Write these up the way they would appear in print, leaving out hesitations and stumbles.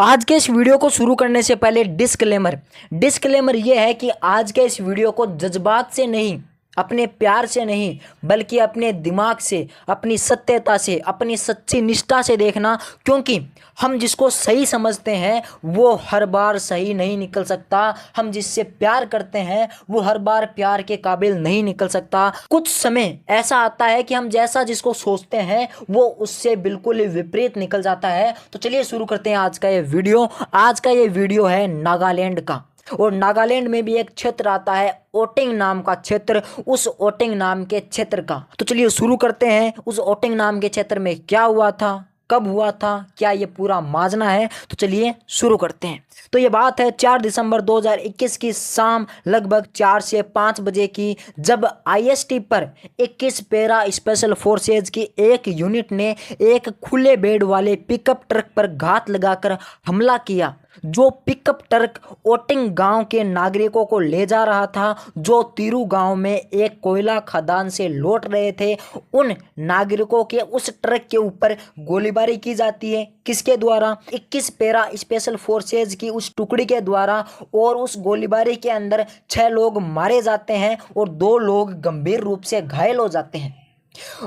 आज के इस वीडियो को शुरू करने से पहले डिस्क्लेमर ये है कि आज के इस वीडियो को जज्बात से नहीं, अपने प्यार से नहीं, बल्कि अपने दिमाग से, अपनी सत्यता से, अपनी सच्ची निष्ठा से देखना, क्योंकि हम जिसको सही समझते हैं वो हर बार सही नहीं निकल सकता। हम जिससे प्यार करते हैं वो हर बार प्यार के काबिल नहीं निकल सकता। कुछ समय ऐसा आता है कि हम जैसा जिसको सोचते हैं वो उससे बिल्कुल ही विपरीत निकल जाता है। तो चलिए शुरू करते हैं आज का ये वीडियो। आज का ये वीडियो है नागालैंड का, और नागालैंड में भी एक क्षेत्र आता है ओटिंग नाम का क्षेत्र, उस ओटिंग नाम के क्षेत्र का। तो चलिए शुरू करते हैं। उस ओटिंग नाम के क्षेत्र में क्या हुआ था, कब हुआ था, क्या ये पूरा माजना है, तो चलिए शुरू करते हैं। तो ये बात है 4 दिसंबर 2021 की शाम लगभग 4 से 5 बजे की, जब आईएसटी पर 21 पैरा स्पेशल फोर्सेज की एक यूनिट ने एक खुले बेड वाले पिकअप ट्रक पर घात लगाकर हमला किया। जो पिकअप ट्रक ओटिंग गांव के नागरिकों को ले जा रहा था, जो तिरू गांव में एक कोयला खदान से लौट रहे थे। उन नागरिकों के उस ट्रक के ऊपर गोलीबारी की जाती है। किसके द्वारा? 21 पैरा स्पेशल फोर्सेज की उस टुकड़ी के द्वारा, और उस गोलीबारी के अंदर 6 लोग मारे जाते हैं और 2 लोग गंभीर रूप से घायल हो जाते हैं।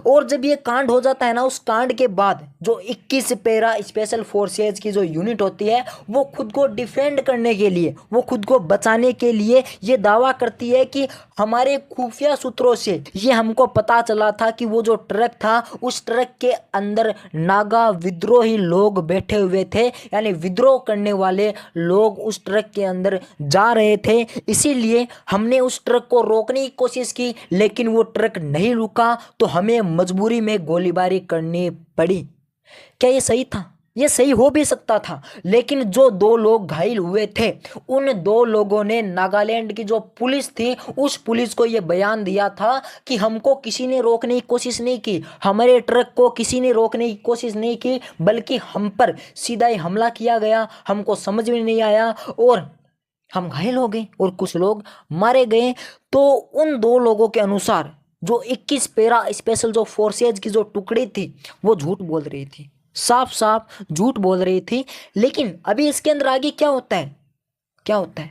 और जब ये कांड हो जाता है ना, उस कांड के बाद जो 21 पैरा स्पेशल फोर्सेज की जो यूनिट होती है वो खुद को डिफेंड करने के लिए, वो खुद को बचाने के लिए ये दावा करती है कि हमारे खुफिया सूत्रों से ये हमको पता चला था कि वो जो ट्रक था उस ट्रक के अंदर नागा विद्रोही लोग बैठे हुए थे, यानी विद्रोह करने वाले लोग उस ट्रक के अंदर जा रहे थे। इसीलिए हमने उस ट्रक को रोकने की कोशिश की, लेकिन वो ट्रक नहीं रुका, तो हमें मजबूरी में गोलीबारी करनी पड़ी। क्या ये सही था? ये सही हो भी सकता था, लेकिन जो 2 लोग घायल हुए थे उन 2 लोगों ने नागालैंड की जो पुलिस थी उस पुलिस को ये बयान दिया था कि हमको किसी ने रोकने की कोशिश नहीं की, हमारे ट्रक को किसी ने रोकने की कोशिश नहीं की, बल्कि हम पर सीधा ही हमला किया गया। हमको समझ में नहीं आया और हम घायल हो गए और कुछ लोग मारे गए। तो उन 2 लोगों के अनुसार जो 21 पैरा स्पेशल जो फोर्सेज की जो टुकड़ी थी वो झूठ बोल रही थी, साफ साफ झूठ बोल रही थी। लेकिन अभी इसके अंदर आगे क्या होता है, क्या होता है,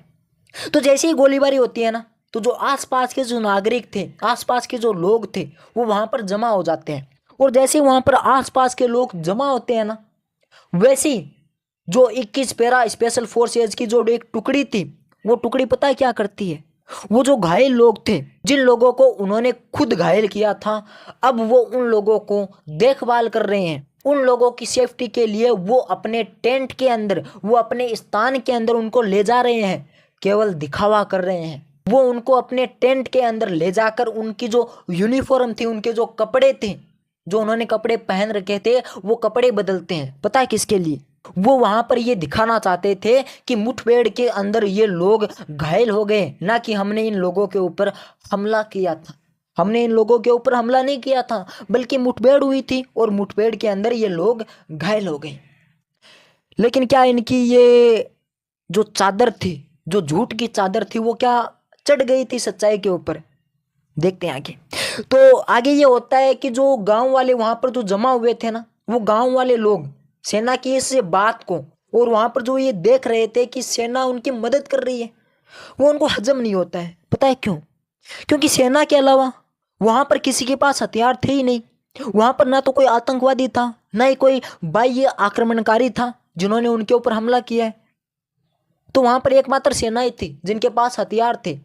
तो जैसे ही गोलीबारी होती है ना, तो जो आसपास के जो नागरिक थे, आसपास के जो लोग थे, वो वहां पर जमा हो जाते हैं। और जैसे ही वहां पर आसपास के लोग जमा होते हैं ना, वैसे ही जो 21 पैरा स्पेशल फोर्सेज की जो एक टुकड़ी थी, वो टुकड़ी पता है क्या करती है? वो जो घायल लोग थे, जिन लोगों को उन्होंने खुद घायल किया था, अब वो उन लोगों को देखभाल कर रहे हैं। उन लोगों की सेफ्टी के लिए वो अपने टेंट के अंदर, वो अपने स्थान के अंदर उनको ले जा रहे हैं, केवल दिखावा कर रहे हैं। वो उनको अपने टेंट के अंदर ले जाकर उनकी जो यूनिफॉर्म थी, उनके जो कपड़े थे, जो उन्होंने कपड़े पहन रखे थे, वो कपड़े बदलते हैं। पता है किसके लिए? वो वहां पर ये दिखाना चाहते थे कि मुठभेड़ के अंदर ये लोग घायल हो गए, ना कि हमने इन लोगों के ऊपर हमला किया था। हमने इन लोगों के ऊपर हमला नहीं किया था, बल्कि मुठभेड़ हुई थी और मुठभेड़ के अंदर ये लोग घायल हो गए। लेकिन क्या इनकी ये जो चादर थी, जो झूठ की चादर थी, वो क्या चढ़ गई थी सच्चाई के ऊपर? देखते हैं आगे। तो आगे ये होता है कि जो गांव वाले वहां पर जो जमा हुए थे ना, वो गांव वाले लोग सेना की इस बात को, और वहां पर जो ये देख रहे थे कि सेना उनकी मदद कर रही है, वो उनको हजम नहीं होता है। पता है क्यों? क्योंकि सेना के अलावा वहां पर किसी के पास हथियार थे ही नहीं। वहां पर ना तो कोई आतंकवादी था, ना ही कोई बाह्य आक्रमणकारी था जिन्होंने उनके ऊपर हमला किया है। तो वहां पर एकमात्र सेना ही थी जिनके पास हथियार थे।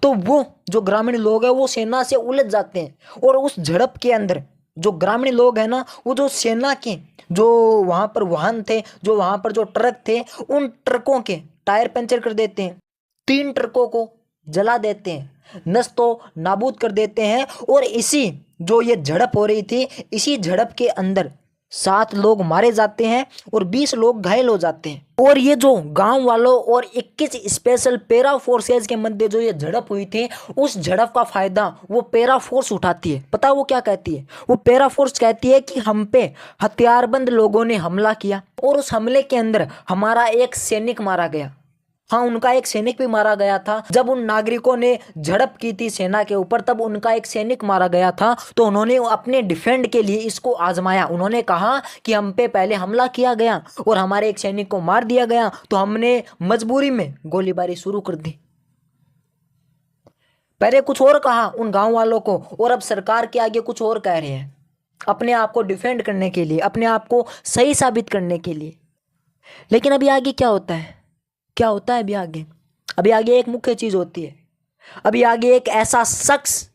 तो वो जो ग्रामीण लोग हैं वो सेना से उलझ जाते हैं, और उस झड़प के अंदर जो ग्रामीण लोग हैं ना, वो जो सेना के जो वहां पर वाहन थे, जो वहां पर जो ट्रक थे, उन ट्रकों के टायर पंचर कर देते हैं, 3 ट्रकों को जला देते हैं, नष्टो नाबूद कर देते हैं। और इसी जो ये झड़प हो रही थी, इसी झड़प के अंदर 7 लोग मारे जाते हैं और 20 लोग घायल हो जाते हैं। और ये जो गांव वालों और 21 स्पेशल पैरा फोर्सेज के मध्य जो ये झड़प हुई थी, उस झड़प का फायदा वो पैरा फोर्स उठाती है। पता वो क्या कहती है? वो पैरा फोर्स कहती है कि हम पे हथियारबंद लोगों ने हमला किया और उस हमले के अंदर हमारा एक सैनिक मारा गया, हाँ, उनका एक सैनिक भी मारा गया था। जब उन नागरिकों ने झड़प की थी सेना के ऊपर, तब उनका एक सैनिक मारा गया था। तो उन्होंने अपने डिफेंड के लिए इसको आजमाया। उन्होंने कहा कि हम पे पहले हमला किया गया और हमारे एक सैनिक को मार दिया गया, तो हमने मजबूरी में गोलीबारी शुरू कर दी। पहले कुछ और कहा उन गांव वालों को, और अब सरकार के आगे कुछ और कह रहे हैं, अपने आप को डिफेंड करने के लिए, अपने आप को सही साबित करने के लिए। लेकिन अभी आगे क्या होता है? क्या होता है अभी आगे एक मुख्य चीज होती है। अभी आगे एक ऐसा शख्स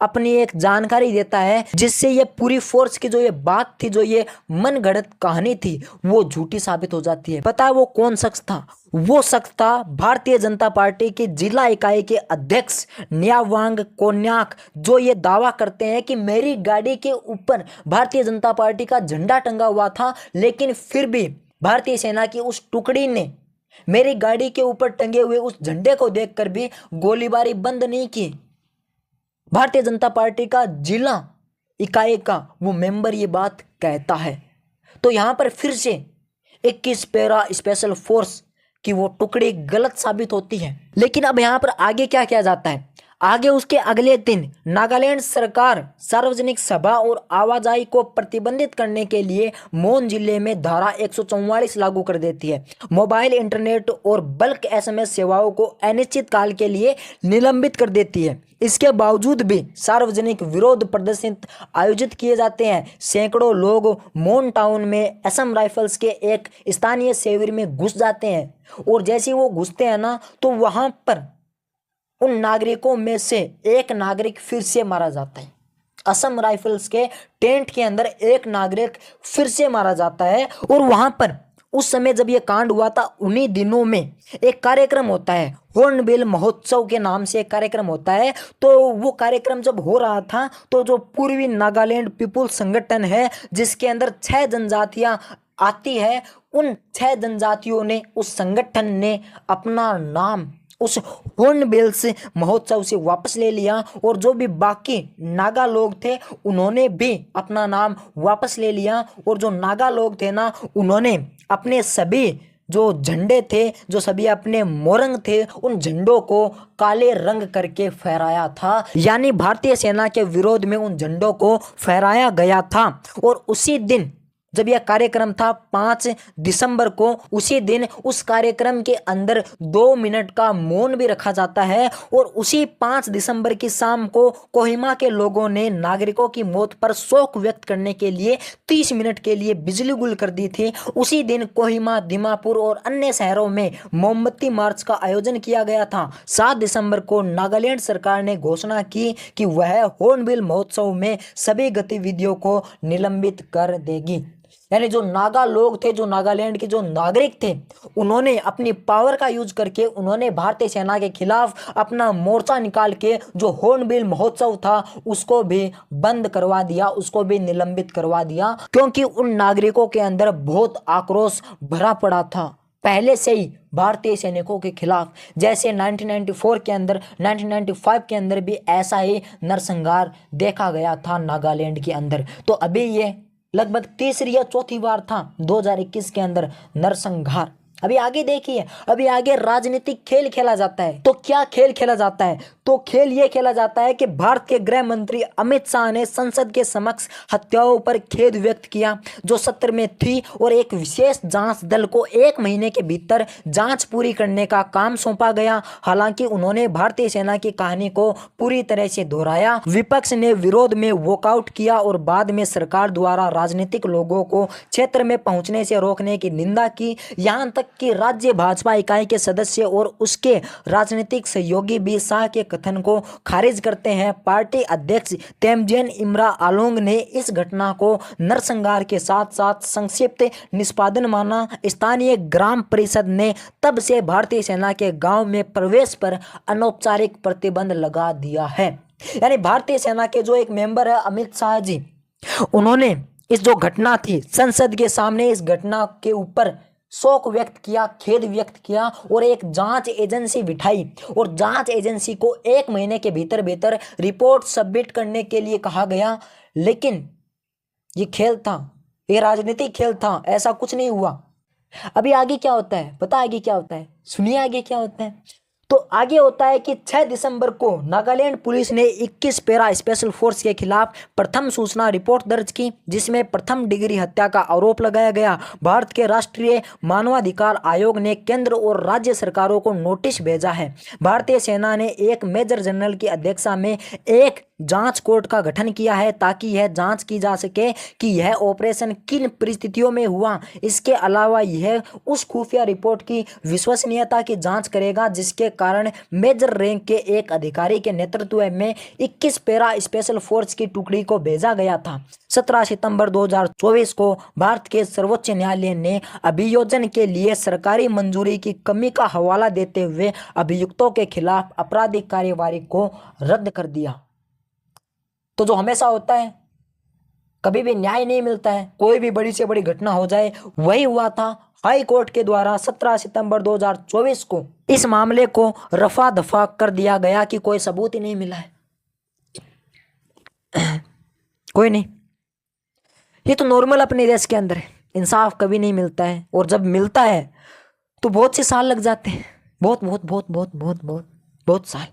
अपनी एक जानकारी देता है जिससे ये पूरी फोर्स की जो ये बात थी, जो ये मन गढ़ंत कहानी थी, वो झूठी साबित हो जाती है। पता है वो कौन शख्स था? वो शख्स था भारतीय जनता पार्टी की जिला इकाई के अध्यक्ष न्यावांग कोन्याक, जो ये दावा करते हैं कि मेरी गाड़ी के ऊपर भारतीय जनता पार्टी का झंडा टंगा हुआ था, लेकिन फिर भी भारतीय सेना की उस टुकड़ी ने मेरी गाड़ी के ऊपर टंगे हुए उस झंडे को देखकर भी गोलीबारी बंद नहीं की। भारतीय जनता पार्टी का जिला इकाई का वो मेंबर ये बात कहता है। तो यहां पर फिर से 21 पैरा स्पेशल फोर्स की वो टुकड़ी गलत साबित होती है। लेकिन अब यहां पर आगे क्या किया जाता है? आगे उसके अगले दिन नागालैंड सरकार सार्वजनिक सभा और आवाजाही को प्रतिबंधित करने के लिए मोन जिले में धारा 144 लागू कर देती है। मोबाइल, इंटरनेट और बल्क एसएमएस सेवाओं को अनिश्चित काल के लिए निलंबित कर देती है। इसके बावजूद भी सार्वजनिक विरोध प्रदर्शन आयोजित किए जाते हैं। सैकड़ों लोग मोन टाउन में असम राइफल्स के एक स्थानीय शिविर में घुस जाते हैं, और जैसे ही वो घुसते हैं ना, तो वहां पर उन नागरिकों में से एक नागरिक फिर से मारा जाता है। असम राइफल्स के टेंट के अंदर एक नागरिक फिर से मारा जाता है। और वहां पर उस समय जब ये कांड हुआ था, उन्हीं दिनों में एक कार्यक्रम होता है, हॉर्नबिल महोत्सव के नाम से एक कार्यक्रम होता है। तो वो कार्यक्रम जब हो रहा था, तो जो पूर्वी नागालैंड पीपुल्स संगठन है, जिसके अंदर 6 जनजातियां आती है, उन 6 जनजातियों ने, उस संगठन ने अपना नाम उस हॉर्नबिल्स महोत्सव से वापस ले लिया। और जो भी बाकी नागा लोग थे, उन्होंने भी अपना नाम वापस ले लिया। और जो नागा लोग थे ना, उन्होंने अपने सभी जो झंडे थे, जो सभी अपने मोरंग थे, उन झंडों को काले रंग करके फहराया था। यानी भारतीय सेना के विरोध में उन झंडों को फहराया गया था। और उसी दिन जब यह कार्यक्रम था 5 दिसंबर को, उसी दिन उस कार्यक्रम के अंदर 2 मिनट का मौन भी रखा जाता है। और उसी 5 दिसंबर की शाम को कोहिमा के लोगों ने नागरिकों की मौत पर शोक व्यक्त करने के लिए 30 मिनट के लिए बिजली गुल कर दी थी। उसी दिन कोहिमा, दीमापुर और अन्य शहरों में मोमबत्ती मार्च का आयोजन किया गया था। 7 दिसंबर को नागालैंड सरकार ने घोषणा की कि वह हॉर्नबिल महोत्सव में सभी गतिविधियों को निलंबित कर देगी। यानी जो नागा लोग थे, जो नागालैंड के जो नागरिक थे, उन्होंने अपनी पावर का यूज करके उन्होंने भारतीय सेना के खिलाफ अपना मोर्चा निकाल के जो हॉर्नबिल महोत्सव था उसको भी बंद करवा दिया, उसको भी निलंबित करवा दिया। क्योंकि उन नागरिकों के अंदर बहुत आक्रोश भरा पड़ा था पहले से ही भारतीय सैनिकों के खिलाफ। जैसे 1994 के अंदर, 1995 के अंदर भी ऐसा ही नरसंहार देखा गया था नागालैंड के अंदर। तो अभी ये लगभग तीसरी या चौथी बार था 2021 के अंदर नरसंहार। अभी आगे देखिए, अभी आगे राजनीतिक खेल खेला जाता है। तो क्या खेल खेला जाता है? तो खेल ये खेला जाता है कि भारत के गृह मंत्री अमित शाह ने संसद के समक्ष हत्याओं पर खेद व्यक्त किया जो सत्र में थी, और एक विशेष जांच दल को 1 महीने के भीतर जांच पूरी करने का काम सौंपा गया। हालांकि उन्होंने भारतीय सेना की कहानी को पूरी तरह से दोहराया। विपक्ष ने विरोध में वॉकआउट किया और बाद में सरकार द्वारा राजनीतिक लोगों को क्षेत्र में पहुंचने से रोकने की निंदा की। यहाँ तक कि राज्य भाजपा इकाई के सदस्य और उसके राजनीतिक सहयोगी भी शाह के कथन को खारिज करते हैं। पार्टी अध्यक्ष तेमजेन इमरा आलोंग ने इस घटना को नरसंहार के साथ साथ संक्षिप्त निष्पादन माना। स्थानीय ग्राम परिषद ने तब से भारतीय सेना के गांव में प्रवेश पर अनौपचारिक प्रतिबंध लगा दिया है। यानी भारतीय सेना के जो एक मेंबर है अमित शाह जी, उन्होंने इस जो घटना थी संसद के सामने, इस घटना के ऊपर शोक व्यक्त किया, खेद व्यक्त किया और एक जांच एजेंसी बिठाई और जांच एजेंसी को 1 महीने के भीतर भीतर रिपोर्ट सबमिट करने के लिए कहा गया। लेकिन ये खेल था, ये राजनीतिक खेल था, ऐसा कुछ नहीं हुआ। अभी आगे क्या होता है, पता आगे क्या होता है, सुनिए आगे क्या होता है। तो आगे होता है कि 6 दिसंबर को नागालैंड पुलिस ने 21 पैरा स्पेशल फोर्स के खिलाफ प्रथम सूचना रिपोर्ट दर्ज की, जिसमें प्रथम डिग्री हत्या का आरोप लगाया गया। भारत के राष्ट्रीय मानवाधिकार आयोग ने केंद्र और राज्य सरकारों को नोटिस भेजा है। भारतीय सेना ने एक मेजर जनरल की अध्यक्षता में एक जांच कोर्ट का गठन किया है ताकि यह जांच की जा सके कि यह ऑपरेशन किन परिस्थितियों में हुआ। इसके अलावा यह उस खुफिया रिपोर्ट की विश्वसनीयता की जांच करेगा जिसके कारण मेजर रैंक के एक अधिकारी के नेतृत्व में 21 पैरा स्पेशल फोर्स की टुकड़ी को भेजा गया था। 17 सितंबर 2024 को भारत के सर्वोच्च न्यायालय ने अभियोजन के लिए सरकारी मंजूरी की कमी का हवाला देते हुए अभियुक्तों के खिलाफ आपराधिक कार्यवाही को रद्द कर दिया। तो जो हमेशा होता है, कभी भी न्याय नहीं मिलता है, कोई भी बड़ी से बड़ी घटना हो जाए, वही हुआ था। हाई कोर्ट के द्वारा 17 सितंबर 2024 को इस मामले को रफा दफा कर दिया गया कि कोई सबूत ही नहीं मिला है, कोई नहीं। ये तो नॉर्मल अपने देश के अंदर है, इंसाफ कभी नहीं मिलता है, और जब मिलता है तो बहुत से साल लग जाते हैं, बहुत बहुत बहुत बहुत बहुत बहुत बहुत साल।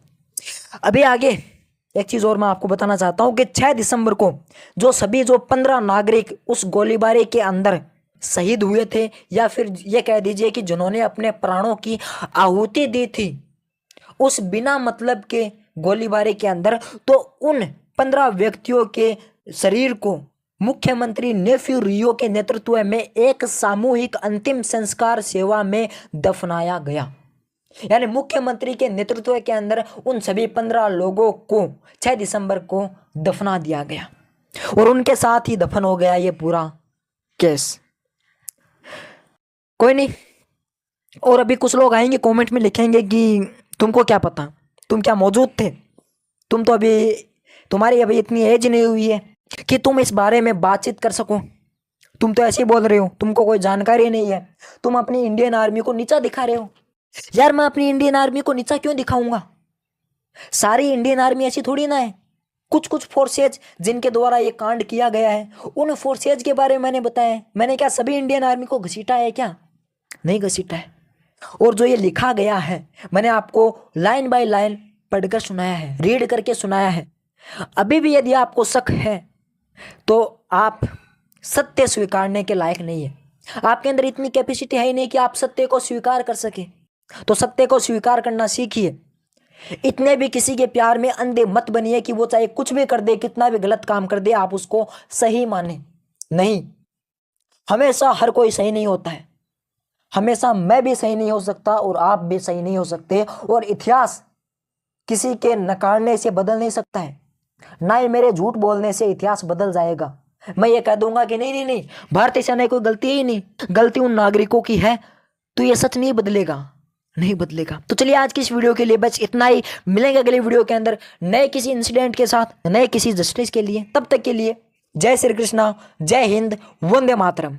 अभी आगे एक चीज़ और मैं आपको बताना चाहता हूँ कि 6 दिसंबर को जो 15 नागरिक उस गोलीबारी के अंदर शहीद हुए थे, या फिर ये कह दीजिए कि जिन्होंने अपने प्राणों की आहुति दी थी उस बिना मतलब के गोलीबारी के अंदर, तो उन 15 व्यक्तियों के शरीर को मुख्यमंत्री नेफ्यू रियो के नेतृत्व में एक सामूहिक अंतिम संस्कार सेवा में दफनाया गया। यानी मुख्यमंत्री के नेतृत्व के अंदर उन सभी 15 लोगों को 6 दिसंबर को दफना दिया गया, और उनके साथ ही दफन हो गया ये पूरा केस। कोई नहीं। और अभी कुछ लोग आएंगे कमेंट में लिखेंगे कि तुमको क्या पता, तुम क्या मौजूद थे, तुम तो अभी, तुम्हारी अभी इतनी एज नहीं हुई है कि तुम इस बारे में बातचीत कर सको, तुम तो ऐसे ही बोल रहे हो, तुमको कोई जानकारी नहीं है, तुम अपनी इंडियन आर्मी को नीचा दिखा रहे हो। यार मैं अपनी इंडियन आर्मी को नीचा क्यों दिखाऊंगा? सारी इंडियन आर्मी ऐसी थोड़ी ना है। कुछ कुछ फोर्सेज जिनके द्वारा ये कांड किया गया है, उन फोर्सेज के बारे में मैंने बताया है। मैंने क्या सभी इंडियन आर्मी को घसीटा है? क्या नहीं घसीटा है। और जो ये लिखा गया है मैंने आपको लाइन बाय लाइन पढ़कर सुनाया है, रीड करके सुनाया है। अभी भी यदि आपको शक है तो आप सत्य स्वीकारने के लायक नहीं है। आपके अंदर इतनी कैपेसिटी है ही नहीं कि आप सत्य को स्वीकार कर सके। तो सत्य को स्वीकार करना सीखिए। इतने भी किसी के प्यार में अंधे मत बनिए कि वो चाहे कुछ भी कर दे, कितना भी गलत काम कर दे, आप उसको सही माने। नहीं, हमेशा हर कोई सही नहीं होता है। हमेशा मैं भी सही नहीं हो सकता और आप भी सही नहीं हो सकते, और इतिहास किसी के नकारने से बदल नहीं सकता है, ना ही मेरे झूठ बोलने से इतिहास बदल जाएगा। मैं ये कह दूंगा कि नहीं नहीं नहीं, भारतीय सेना की कोई गलती ही नहीं, गलती उन नागरिकों की है, तो ये सच नहीं बदलेगा, नहीं बदलेगा। तो चलिए आज की इस वीडियो के लिए बस इतना ही। मिलेंगे अगले वीडियो के अंदर नए किसी इंसिडेंट के साथ, नए किसी जस्टिस के लिए। तब तक के लिए जय श्री कृष्णा, जय हिंद, वंदे मातरम।